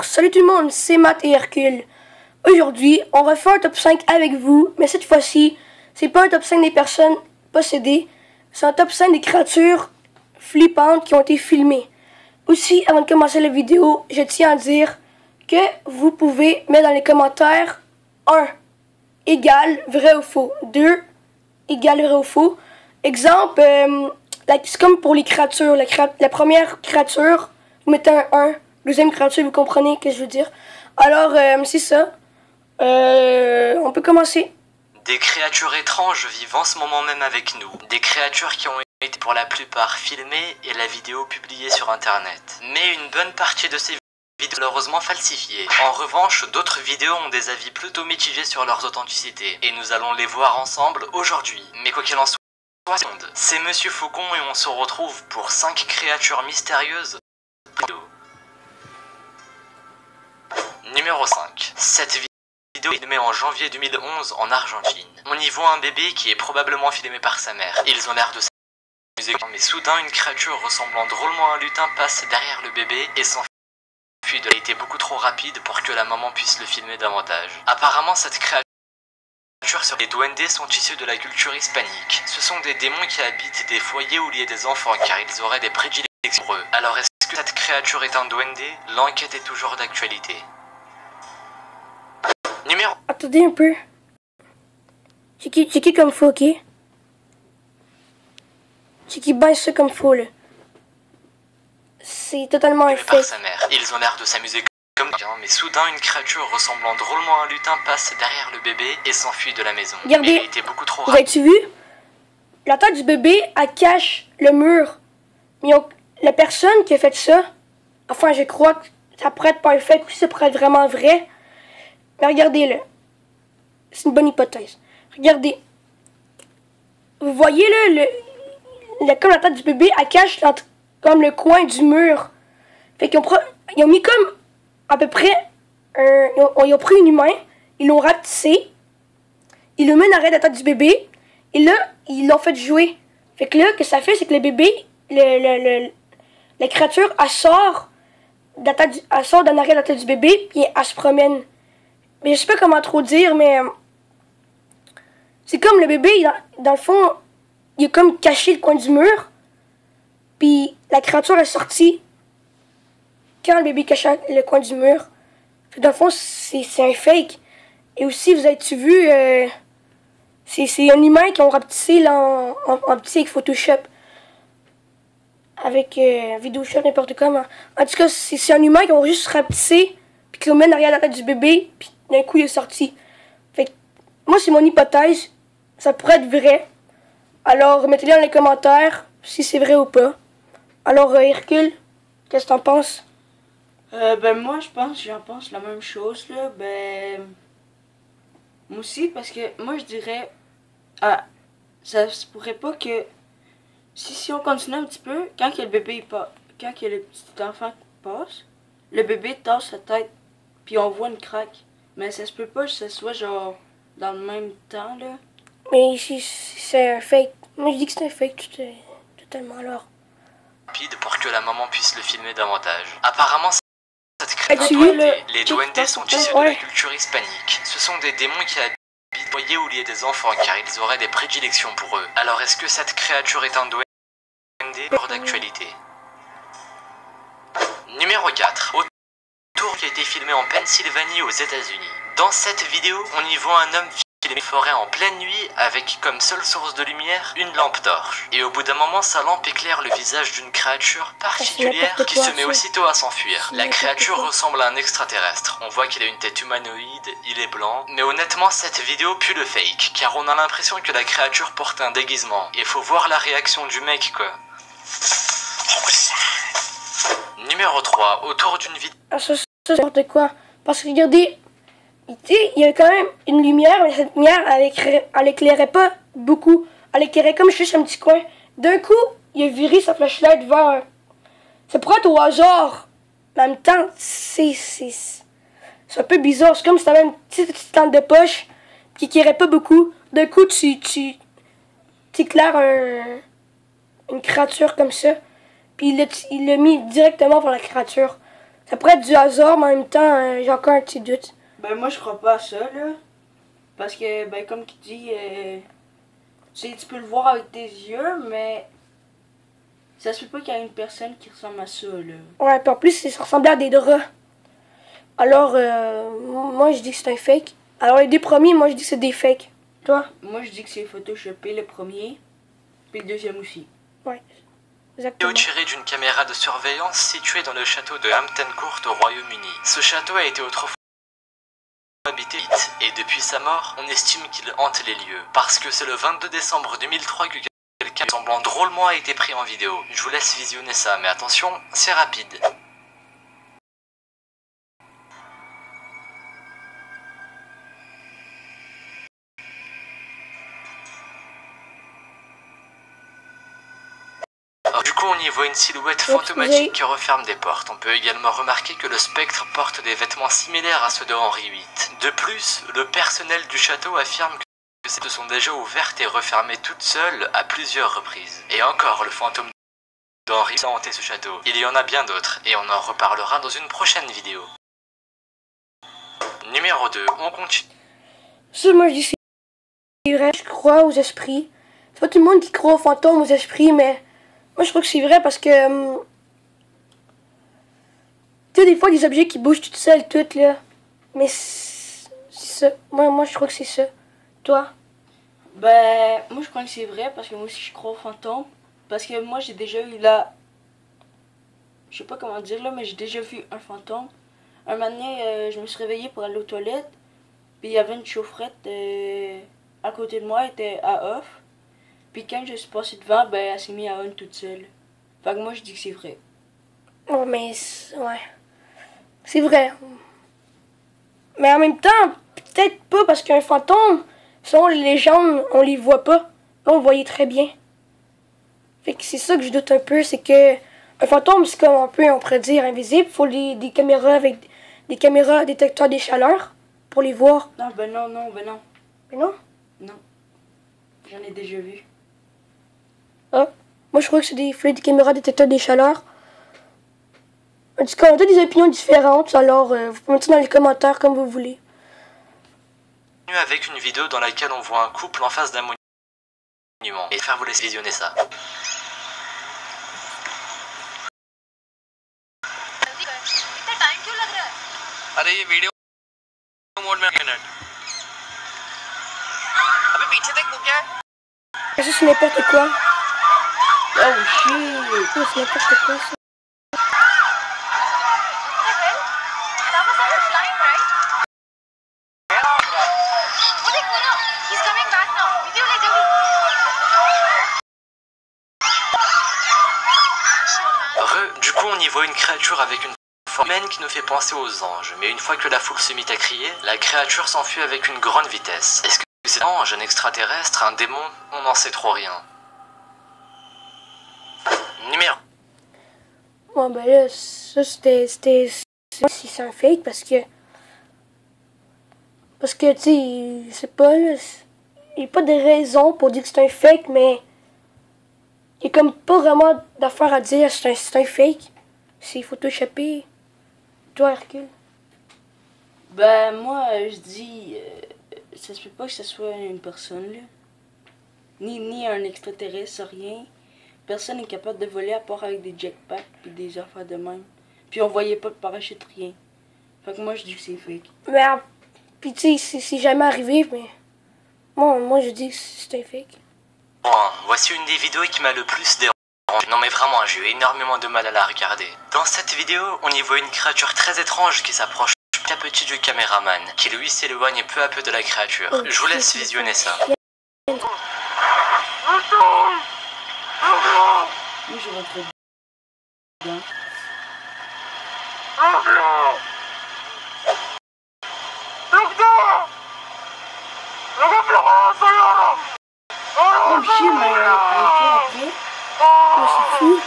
Alors, salut tout le monde, c'est Matt et Hercule. Aujourd'hui, on va faire un top 5 avec vous, mais cette fois-ci, c'est pas un top 5 des personnes possédées, c'est un top 5 des créatures flippantes qui ont été filmées. Aussi, avant de commencer la vidéo, je tiens à dire que vous pouvez mettre dans les commentaires 1 égale vrai ou faux, 2 égale vrai ou faux. Exemple, c'est comme pour les créatures, la première créature, vous mettez un 1. Deuxième créature, vous comprenez ce que je veux dire. Alors, c'est ça. On peut commencer. Des créatures étranges vivent en ce moment même avec nous. Des créatures qui ont été pour la plupart filmées et la vidéo publiée sur internet. Mais une bonne partie de ces vidéos sont malheureusement falsifiées. En revanche, d'autres vidéos ont des avis plutôt mitigés sur leur authenticité. Et nous allons les voir ensemble aujourd'hui. Mais quoi qu'il en soit, c'est Monsieur Faucon et on se retrouve pour 5 créatures mystérieuses. Numéro 5. Cette vidéo est filmée en janvier 2011 en Argentine. On y voit un bébé qui est probablement filmé par sa mère. Ils ont l'air de s'amuser, mais soudain une créature ressemblant drôlement à un lutin passe derrière le bébé et s'enfuit. Elle a été beaucoup trop rapide pour que la maman puisse le filmer davantage. Apparemment cette créature sur les duendes sont issus de la culture hispanique. Ce sont des démons qui habitent des foyers où il y a des enfants car ils auraient des prédilections pour eux. Alors est-ce que cette créature est un duende? L'enquête est toujours d'actualité. Numéro... Attendez un peu. C'est qui comme faux, ok? C'est qui baisse ça comme faux, là. C'est totalement un par fake. sa mère. Ils ont l'air de s'amuser comme mais soudain une créature ressemblant drôlement à un lutin passe derrière le bébé et s'enfuit de la maison. Regardez, il a été beaucoup trop vous avez-tu vu? La tête du bébé, elle cache le mur. Mais la personne qui a fait ça, enfin je crois que ça pourrait être pas un fake ou ça pourrait être vraiment vrai. Mais regardez-le. C'est une bonne hypothèse. Regardez. Vous voyez là, comme la tête du bébé, elle cache comme le coin du mur. Fait qu'ils ont mis comme à peu près ils ont pris un humain, ils l'ont rapetissé, ils l'ont mis en arrière de la tête du bébé, et là, ils l'ont fait jouer. Fait que là, ce que ça fait, c'est que le bébé, la créature, elle sort d'en arrière de la tête du bébé, puis elle se promène. Mais je sais pas comment trop dire, mais c'est comme le bébé, dans le fond, il a comme caché le coin du mur, puis la créature est sortie quand le bébé cachait le coin du mur. Dans le fond, c'est un fake. Et aussi, vous avez-tu vu, c'est un humain qui ont rapetissé là, en petit avec Photoshop. Avec Vidéoshop, n'importe comment. En tout cas, c'est un humain qui ont juste rapetissé, puis qui l'ont mis derrière la tête du bébé, puis d'un coup, il est sorti. Fait que, moi, c'est mon hypothèse. Ça pourrait être vrai. Alors, mettez-le dans les commentaires si c'est vrai ou pas. Alors, Hercule, qu'est-ce que t'en penses? Ben moi, j'en pense la même chose, là. Ben, moi aussi, parce que moi, je dirais, ça se pourrait pas que, si on continue un petit peu, quand que le bébé quand que le petit enfant passe, le bébé tasse sa tête, puis on voit une craque. Mais ça se peut pas que ce soit genre dans le même temps, là. Mais ici, c'est un fake. Moi, je dis que c'est un fake totalement, alors. Rapide pour que la maman puisse le filmer davantage. Apparemment, cette créature, les duendes sont issus de la culture hispanique. Ce sont des démons qui habitent des foyers où il y a des enfants car ils auraient des prédilections pour eux. Alors est-ce que cette créature est un duende hors d'actualité? Numéro 4. Tour qui a été filmé en Pennsylvanie aux États-Unis. Dans cette vidéo, on y voit un homme filmer une forêt en pleine nuit avec comme seule source de lumière une lampe torche. Et au bout d'un moment, sa lampe éclaire le visage d'une créature particulière qui se met aussitôt à s'enfuir. La créature ressemble à un extraterrestre. On voit qu'il a une tête humanoïde, il est blanc. Mais honnêtement, cette vidéo pue le fake, car on a l'impression que la créature porte un déguisement. Et faut voir la réaction du mec, quoi. Numéro 3. Autour d'une vidéo... Ah, ça, c'est n'importe quoi. Parce que regardez, il y a quand même une lumière, mais cette lumière, elle éclairait pas beaucoup. Elle éclairait comme juste un petit coin. D'un coup, il a viré sa flashlight vers... Ça pourrait être au hasard. Mais en même temps, c'est un peu bizarre. C'est comme si t'avais une petite lampe de poche qui éclairait pas beaucoup. D'un coup, tu éclaires une créature comme ça. Puis il l'a mis directement vers la créature. Ça pourrait être du hasard, mais en même temps, j'ai encore un petit doute. Ben moi je crois pas à ça là. Parce que ben comme tu dis, tu peux le voir avec tes yeux, mais ça se peut pas qu'il y ait une personne qui ressemble à ça là. Ouais, puis en plus, ça ressemblait à des draps. Alors, moi, je dis que c'est un fake. Alors, les deux premiers, moi, je dis que c'est des fakes. Toi? Moi je dis que c'est photoshopé le premier, puis le deuxième aussi. Ouais, Vidéo exactement. tirée d'une caméra de surveillance située dans le château de Hampton Court au Royaume-Uni. Ce château a été autrefois habité et depuis sa mort, on estime qu'il hante les lieux. Parce que c'est le 22 décembre 2003 que quelqu'un semblant drôlement a été pris en vidéo. Je vous laisse visionner ça, mais attention, c'est rapide. Du coup, on y voit une silhouette fantomatique qui referme des portes. On peut également remarquer que le spectre porte des vêtements similaires à ceux de Henri VIII. De plus, le personnel du château affirme que ces portes sont déjà ouvertes et refermées toutes seules à plusieurs reprises. Et encore, le fantôme d'Henri a hanté ce château. Il y en a bien d'autres, et on en reparlera dans une prochaine vidéo. Numéro 2, on continue. Ça, moi, je dis que c'est vrai. Je crois aux esprits. C'est pas tout le monde qui croit aux fantômes, aux esprits, mais moi, je crois que c'est vrai parce que... tu sais, des fois, des objets qui bougent tout seuls, tout, là. Mais c'est ça. Moi, je crois que c'est ça. Toi? Ben moi je crois que c'est vrai parce que moi aussi je crois aux fantômes. Parce que moi j'ai déjà eu la... Je sais pas comment dire là, mais j'ai déjà vu un fantôme. Un moment donné, je me suis réveillée pour aller aux toilettes. Puis il y avait une chaufferette à côté de moi, elle était à off. Puis quand je suis passée devant, ben elle s'est mise à on toute seule. Fait que moi je dis que c'est vrai. Oh, mais... ouais. C'est vrai. Mais en même temps, peut-être pas parce qu'un fantôme, selon les légendes, on les voit pas. Là, on le voyait très bien. Fait que c'est ça que je doute un peu, c'est que un fantôme, c'est comme un peu, on pourrait dire, invisible. Il faut des caméras avec des caméras détecteurs des chaleurs pour les voir. Non, ben non. Mais non? Non. J'en ai déjà vu. Ah. Moi, je crois que c'est des caméras détecteurs des chaleurs. En tout cas, on a des opinions différentes, alors vous pouvez mettre ça dans les commentaires comme vous voulez. Avec une vidéo dans laquelle on voit un couple en face d'un monument. Et faire vous laisser visionner ça. अरे ये video mode में मिनट अबे पीछे देख वो क्या है Ça, c'est n'importe quoi. Oh shit! Ça, c'est n'importe quoi, ça. Du coup, on y voit une créature avec une forme humaine qui nous fait penser aux anges. Mais une fois que la foule se mit à crier, la créature s'enfuit avec une grande vitesse. Est-ce que c'est un ange, un extraterrestre, un démon? On n'en sait trop rien. Numéro. Bon, ben là, ça, c'était... Si c'est un fake, parce que, tu sais, c'est pas, là... Il n'y a pas de raison pour dire que c'est un fake, mais... Il n'y a comme pas vraiment d'affaire à dire c'est un fake. C'est photoshopé. Toi, Hercule? Ben moi je dis... ça se peut pas que ce soit une personne là. Ni un extraterrestre, rien. Personne n'est capable de voler à part avec des jetpacks puis des affaires de même. Puis on voyait pas de parachute, rien. Fait que moi je dis que c'est fake. Mais, puis tu sais, c'est jamais arrivé, mais... Moi, je dis que c'est un fake. Bon, voici une des vidéos qui m'a le plus dérangé. Non mais vraiment, j'ai eu énormément de mal à la regarder. Dans cette vidéo, on y voit une créature très étrange qui s'approche petit à petit du caméraman, qui lui s'éloigne peu à peu de la créature. Je vous laisse visionner ça. Moi je rentrais dedans. Oh shit, mais après. Oh, c'est fou.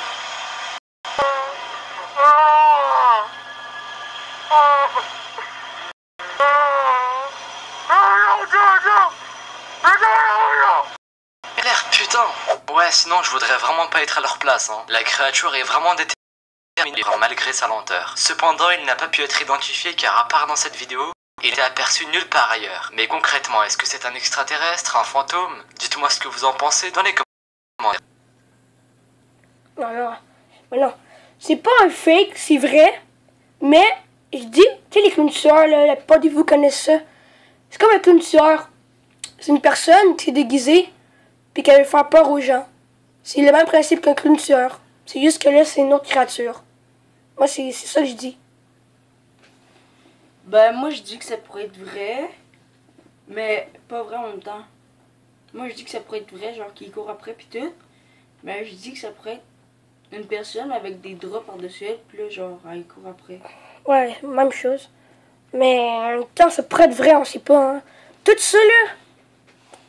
L'air, putain. Ouais, sinon je voudrais vraiment pas être à leur place, hein. La créature est vraiment déterminée malgré sa lenteur. Cependant, il n'a pas pu être identifié car à part dans cette vidéo, il était aperçu nulle part ailleurs. Mais concrètement, est-ce que c'est un extraterrestre, un fantôme? Dites-moi ce que vous en pensez dans les commentaires. Non. C'est pas un fake, c'est vrai. Mais, je dis, tu sais, les clowns tueurs, là, la plupart de vous connaissent ça. C'est comme un clown tueur. C'est une personne qui est déguisée, puis qui veut faire peur aux gens. C'est le même principe qu'un clown tueur. C'est juste que là, c'est une autre créature. Moi, c'est ça que je dis. Ben, moi, je dis que ça pourrait être vrai, mais pas vrai en même temps. Moi, je dis que ça pourrait être vrai, genre qu'il court après pis tout. Mais je dis que ça pourrait être une personne avec des draps par-dessus elle, pis là, genre, elle court après. Ouais, même chose. Mais en même temps, ça pourrait être vrai, on sait pas, hein. Tout ça, là,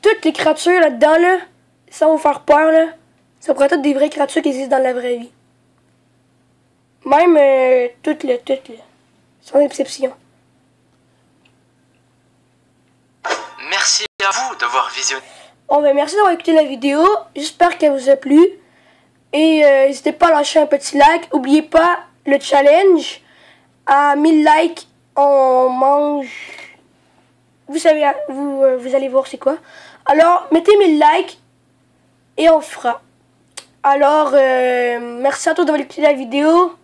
toutes les créatures là-dedans, là, sans vous faire peur, là, ça pourrait être des vraies créatures qui existent dans la vraie vie. Même toutes, sans exception. Merci à vous d'avoir visionné. Bon, ben merci d'avoir écouté la vidéo. J'espère qu'elle vous a plu. Et n'hésitez pas à lâcher un petit like. N'oubliez pas le challenge. À 1000 likes, on mange... Vous savez, vous allez voir c'est quoi. Alors, mettez 1000 likes et on fera. Alors, merci à tous d'avoir écouté la vidéo.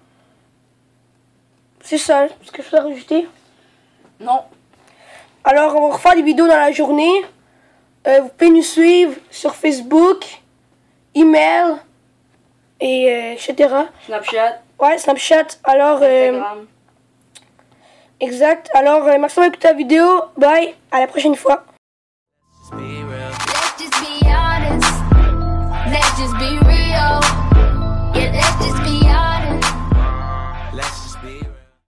C'est ça, ce que je dois rajouter. Non. Alors, on va refaire des vidéos dans la journée. Vous pouvez nous suivre sur Facebook, email, et etc. Snapchat. Ouais, Snapchat. Alors, Instagram. exact. Alors, merci d'avoir écouté la vidéo. Bye, à la prochaine fois.